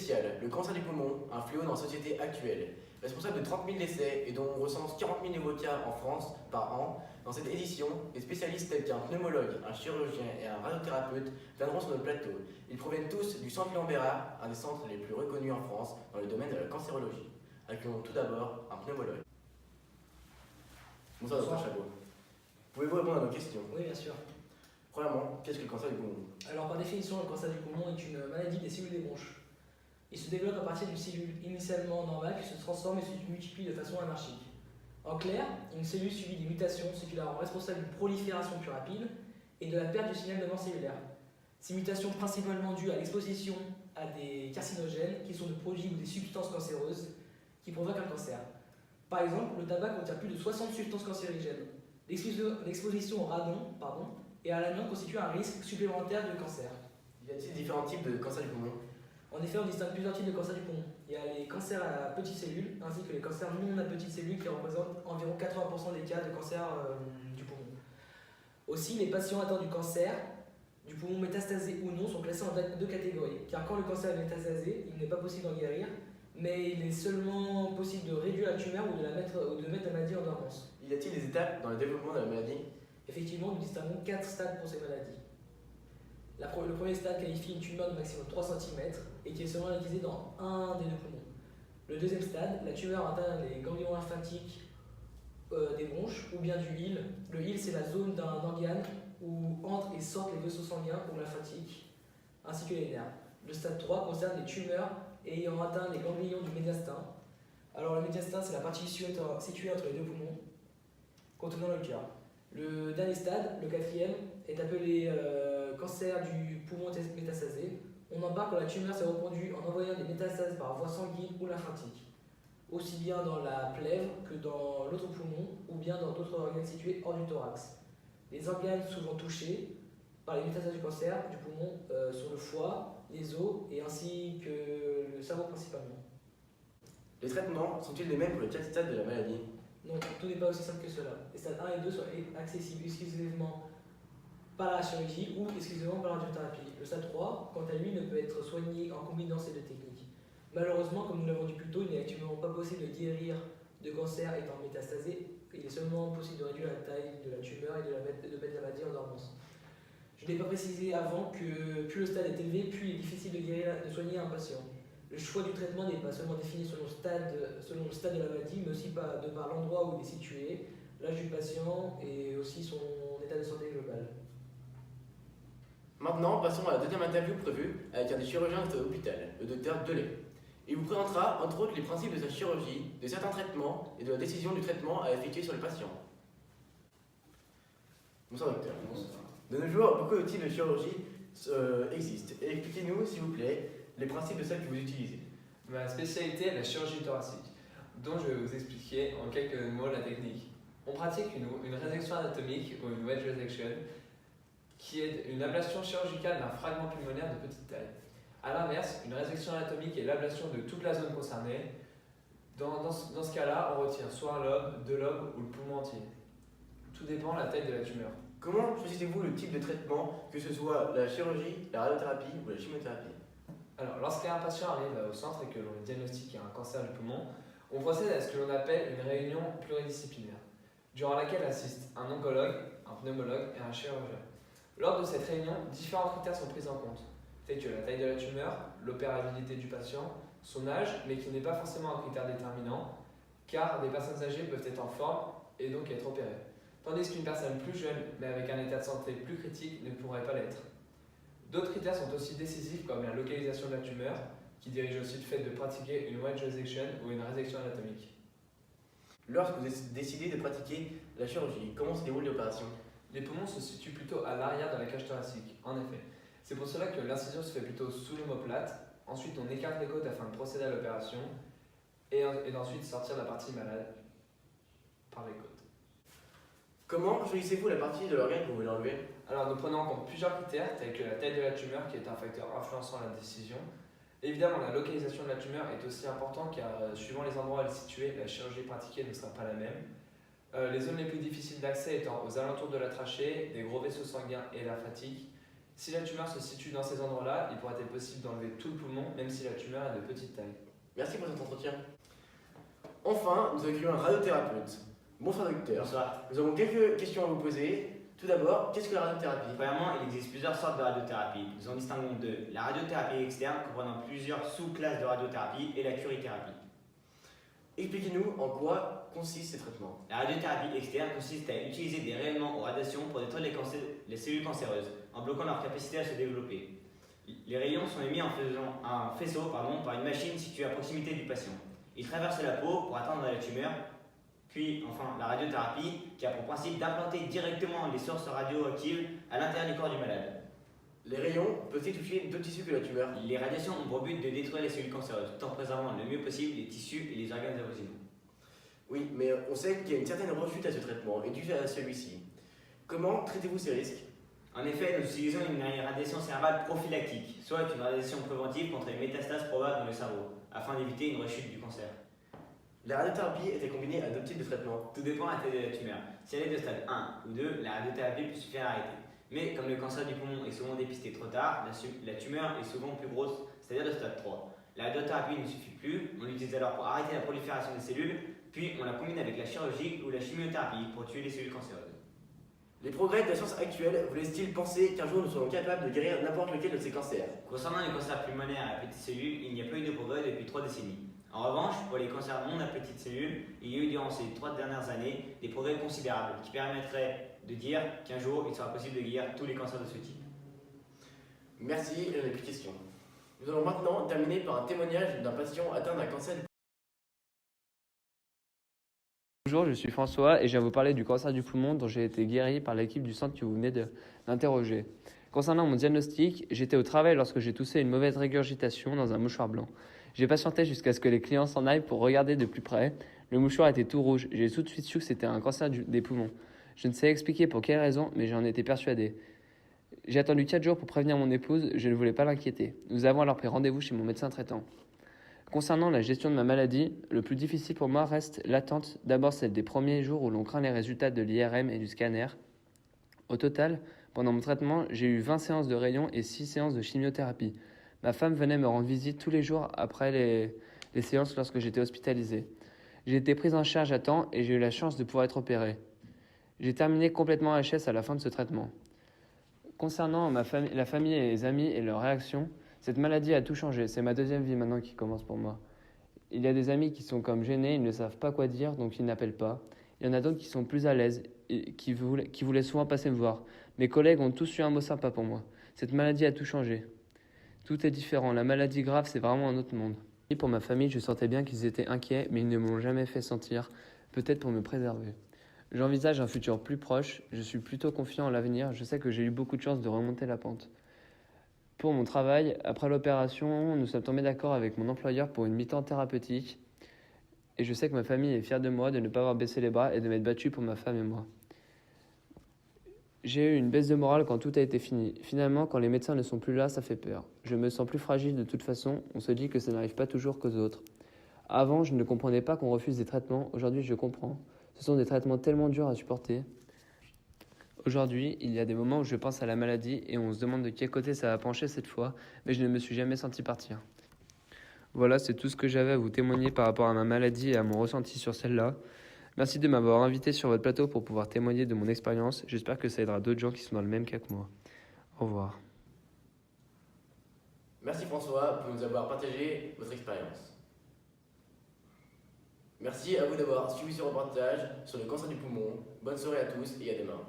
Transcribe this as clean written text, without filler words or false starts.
spécial, le cancer du poumon, un fléau dans la société actuelle. Responsable de 30 000 décès et dont on recense 40 000 nouveaux cas en France par an, dans cette édition, des spécialistes tels qu'un pneumologue, un chirurgien et un radiothérapeute viendront sur notre plateau. Ils proviennent tous du centre Léon Bérard, un des centres les plus reconnus en France dans le domaine de la cancérologie. Accueillons tout d'abord un pneumologue. Bonsoir, Dr Chabot. Pouvez-vous répondre à nos questions? Oui, bien sûr. Premièrement, qu'est-ce que le cancer du poumon? Alors, par définition, le cancer du poumon est une maladie des cellules des bronches. Il se développe à partir d'une cellule initialement normale qui se transforme et se multiplie de façon anarchique. En clair, une cellule subit des mutations, ce qui la rend responsable d'une prolifération plus rapide et de la perte du signal de mort cellulaire. Ces mutations sont principalement dues à l'exposition à des carcinogènes qui sont des produits ou des substances cancéreuses qui provoquent un cancer. Par exemple, le tabac contient plus de 60 substances cancérigènes. L'exposition au radon et à l'amiante constitue un risque supplémentaire de cancer. Y a-t-il différents types de cancer du poumon? En effet, on distingue plusieurs types de cancer du poumon. Il y a les cancers à petites cellules ainsi que les cancers non à petites cellules qui représentent environ 80% des cas de cancer du poumon. Aussi, les patients atteints du cancer du poumon métastasé ou non sont classés en deux catégories. Car quand le cancer est métastasé, il n'est pas possible d'en guérir, mais il est seulement possible de réduire la tumeur ou de mettre la maladie en dormance. Y a-t-il des étapes dans le développement de la maladie? Effectivement, nous distinguons 4 stades pour ces maladies. Le premier stade qualifie une tumeur de maximum 3 cm et qui est seulement localisée dans un des deux poumons. Le deuxième stade, la tumeur atteint les ganglions lymphatiques des bronches ou bien du hile. Le hile, c'est la zone d'un organe où entrent et sortent les vaisseaux sanguins ou lymphatiques, ainsi que les nerfs. Le stade 3 concerne les tumeurs ayant atteint les ganglions du médiastin. Alors le médiastin, c'est la partie située entre les deux poumons, contenant le cœur. Le dernier stade, le quatrième, est appelé cancer du poumon métastasé. On embarque quand la tumeur s'est répandue en envoyant des métastases par voie sanguine ou lymphatique, aussi bien dans la plèvre que dans l'autre poumon ou bien dans d'autres organes situés hors du thorax. Les organes souvent touchés par les métastases du cancer du poumon sont le foie, les os et ainsi que le cerveau principalement. Les traitements sont-ils les mêmes pour les 4 stades de la maladie? Non, tout n'est pas aussi simple que cela. Les stades 1 et 2 sont accessibles exclusivement par la chirurgie ou exclusivement par la radiothérapie. Le stade 3, quant à lui, ne peut être soigné en combinant ces deux techniques. Malheureusement, comme nous l'avons dit plus tôt, il n'est actuellement pas possible de guérir de cancer étant métastasé. Il est seulement possible de réduire la taille de la tumeur et de mettre la maladie en dormance. Je n'ai pas précisé avant que plus le stade est élevé, plus il est difficile de soigner un patient. Le choix du traitement n'est pas seulement défini selon le stade de la maladie, mais aussi de par l'endroit où il est situé, l'âge du patient et aussi son état de santé global. Maintenant, passons à la deuxième interview prévue avec un des chirurgiens de l'hôpital, le docteur Delay. Il vous présentera entre autres les principes de sa chirurgie, de certains traitements et de la décision du traitement à effectuer sur le patient. Bonsoir docteur. Bonsoir. De nos jours, beaucoup de types de chirurgie existent. Et expliquez-nous, s'il vous plaît, les principes de celles que vous utilisez. Ma spécialité est la chirurgie thoracique, dont je vais vous expliquer en quelques mots la technique. On pratique une résection anatomique ou une wedge resection, qui est une ablation chirurgicale d'un fragment pulmonaire de petite taille. A l'inverse, une résection anatomique est l'ablation de toute la zone concernée. Dans ce cas-là, on retire soit un lobe, 2 lobes ou le poumon entier. Tout dépend de la taille de la tumeur. Comment choisissez-vous le type de traitement, que ce soit la chirurgie, la radiothérapie ou la chimiothérapie? Alors, lorsqu'un patient arrive au centre et que l'on lui diagnostique un cancer du poumon, on procède à ce que l'on appelle une réunion pluridisciplinaire, durant laquelle assistent un oncologue, un pneumologue et un chirurgien. Lors de cette réunion, différents critères sont pris en compte, tels que la taille de la tumeur, l'opérabilité du patient, son âge, mais qui n'est pas forcément un critère déterminant, car des personnes âgées peuvent être en forme et donc être opérées, tandis qu'une personne plus jeune, mais avec un état de santé plus critique, ne pourrait pas l'être. D'autres critères sont aussi décisifs comme la localisation de la tumeur, qui dirige aussi le fait de pratiquer une wedge resection ou une résection anatomique. Lorsque vous décidez de pratiquer la chirurgie, comment se déroule l'opération? Les poumons se situent plutôt à l'arrière de la cage thoracique, en effet. C'est pour cela que l'incision se fait plutôt sous l'omoplate. Ensuite, on écarte les côtes afin de procéder à l'opération et d'ensuite sortir la partie malade par les côtes. Comment choisissez-vous la partie de l'organe que vous voulez enlever? Alors, nous prenons en compte plusieurs critères, tels que la taille de la tumeur, qui est un facteur influençant la décision. Évidemment, la localisation de la tumeur est aussi importante car suivant les endroits où elle est située, la chirurgie pratiquée ne sera pas la même. Les zones les plus difficiles d'accès étant aux alentours de la trachée, des gros vaisseaux sanguins et lymphatiques, Si la tumeur se situe dans ces endroits-là, il pourrait être possible d'enlever tout le poumon, même si la tumeur est de petite taille. Merci pour cet entretien. Enfin, nous accueillons un radiothérapeute. Bonsoir docteur. Bonsoir. Nous avons quelques questions à vous poser. Tout d'abord, qu'est-ce que la radiothérapie? Premièrement, il existe plusieurs sortes de radiothérapie. Nous en distinguons deux. La radiothérapie externe, comprenant plusieurs sous-classes de radiothérapie, et la curithérapie. Expliquez-nous en quoi consistent ces traitements. La radiothérapie externe consiste à utiliser des rayonnements aux radiations pour détruire les cellules cancéreuses, en bloquant leur capacité à se développer. Les rayons sont émis en faisant un faisceau par une machine située à proximité du patient. Ils traversent la peau pour atteindre la tumeur. Puis, enfin, la radiothérapie qui a pour principe d'implanter directement les sources radioactives à l'intérieur du corps du malade. Les rayons peuvent-ils toucher d'autres tissus que la tumeur? Les radiations ont pour but de détruire les cellules cancéreuses, tout en préservant le mieux possible les tissus et les organes avoisinants. Oui, mais on sait qu'il y a une certaine rechute à ce traitement et dû à celui-ci. Comment traitez-vous ces risques? En effet, nous utilisons une radiation cérébrale prophylactique, soit une radiation préventive contre les métastases probables dans le cerveau, afin d'éviter une rechute du cancer. La radiothérapie était combinée à d'autres types de traitements. Tout dépend de la taille de la tumeur. Si elle est de stade 1 ou 2, la radiothérapie peut suffire à arrêter. Mais comme le cancer du poumon est souvent dépisté trop tard, la tumeur est souvent plus grosse, c'est-à-dire de stade 3. La radiothérapie ne suffit plus, on l'utilise alors pour arrêter la prolifération des cellules, puis on la combine avec la chirurgie ou la chimiothérapie pour tuer les cellules cancéreuses. Les progrès de la science actuelle vous laissent-ils penser qu'un jour nous serons capables de guérir n'importe lequel de ces cancers? Concernant les cancers pulmonaires à petites cellules, il n'y a pas eu de progrès depuis 3 décennies. En revanche, pour les cancers non à petites cellules, il y a eu durant ces 3 dernières années des progrès considérables qui permettraient de dire qu'un jour il sera possible de guérir tous les cancers de ce type. Merci, je n'ai plus de questions. Nous allons maintenant terminer par un témoignage d'un patient atteint d'un cancer du Bonjour, je suis François et je viens vous parler du cancer du poumon dont j'ai été guéri par l'équipe du centre que vous venez d'interroger. Concernant mon diagnostic, j'étais au travail lorsque j'ai toussé une mauvaise régurgitation dans un mouchoir blanc. J'ai patienté jusqu'à ce que les clients s'en aillent pour regarder de plus près. Le mouchoir était tout rouge. J'ai tout de suite su que c'était un cancer des poumons. Je ne sais expliquer pour quelle raison, mais j'en étais persuadé. J'ai attendu 4 jours pour prévenir mon épouse, je ne voulais pas l'inquiéter. Nous avons alors pris rendez-vous chez mon médecin traitant. Concernant la gestion de ma maladie, le plus difficile pour moi reste l'attente, d'abord celle des premiers jours où l'on craint les résultats de l'IRM et du scanner. Au total, pendant mon traitement, j'ai eu 20 séances de rayons et 6 séances de chimiothérapie. Ma femme venait me rendre visite tous les jours après les séances lorsque j'étais hospitalisé. J'ai été prise en charge à temps et j'ai eu la chance de pouvoir être opéré. J'ai terminé complètement HS à la fin de ce traitement. Concernant la famille et les amis et leurs réactions, cette maladie a tout changé. C'est ma deuxième vie maintenant qui commence pour moi. Il y a des amis qui sont comme gênés, ils ne savent pas quoi dire, donc ils n'appellent pas. Il y en a d'autres qui sont plus à l'aise et qui voulaient souvent passer me voir. Mes collègues ont tous eu un mot sympa pour moi. Cette maladie a tout changé. Tout est différent. La maladie grave, c'est vraiment un autre monde. Et pour ma famille, je sentais bien qu'ils étaient inquiets, mais ils ne m'ont jamais fait sentir, peut-être pour me préserver. J'envisage un futur plus proche, je suis plutôt confiant en l'avenir, je sais que j'ai eu beaucoup de chance de remonter la pente. Pour mon travail, après l'opération, nous sommes tombés d'accord avec mon employeur pour une mi-temps thérapeutique, et je sais que ma famille est fière de moi de ne pas avoir baissé les bras et de m'être battu pour ma femme et moi. J'ai eu une baisse de morale quand tout a été fini. Finalement, quand les médecins ne sont plus là, ça fait peur. Je me sens plus fragile de toute façon, on se dit que ça n'arrive pas toujours qu'aux autres. Avant, je ne comprenais pas qu'on refuse des traitements, aujourd'hui je comprends. Ce sont des traitements tellement durs à supporter. Aujourd'hui, il y a des moments où je pense à la maladie et on se demande de quel côté ça va pencher cette fois, mais je ne me suis jamais senti partir. Voilà, c'est tout ce que j'avais à vous témoigner par rapport à ma maladie et à mon ressenti sur celle-là. Merci de m'avoir invité sur votre plateau pour pouvoir témoigner de mon expérience. J'espère que ça aidera d'autres gens qui sont dans le même cas que moi. Au revoir. Merci François pour nous avoir partagé votre expérience. Merci à vous d'avoir suivi ce reportage sur le cancer du poumon. Bonne soirée à tous et à demain.